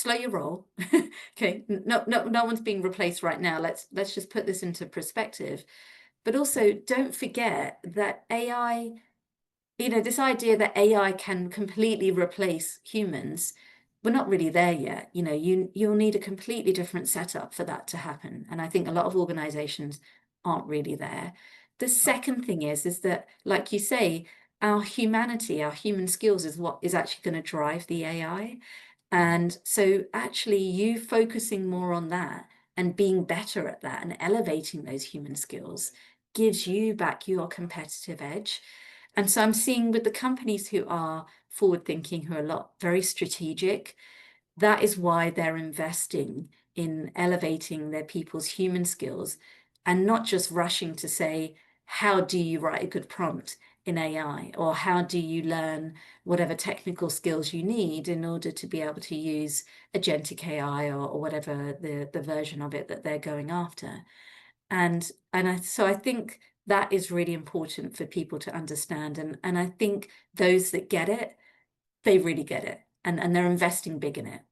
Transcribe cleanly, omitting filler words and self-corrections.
slow your roll. Okay, no one's being replaced right now. Let's just put this into perspective. But also, don't forget that AI, this idea that AI can completely replace humans, we're not really there yet. You'll need a completely different setup for that to happen. And I think a lot of organizations aren't really there. The second thing is that, like you say, our humanity, our human skills is what is actually going to drive the AI. And so actually you focusing more on that and being better at that and elevating those human skills gives you back your competitive edge. And so I'm seeing with the companies who are forward thinking, who are very strategic, that is why they're investing in elevating their people's human skills and not just rushing to say, how do you write a good prompt in AI, or how do you learn whatever technical skills you need in order to be able to use agentic AI or whatever the version of it that they're going after. So I think that is really important for people to understand. And I think those that get it, they really get it, and they're investing big in it.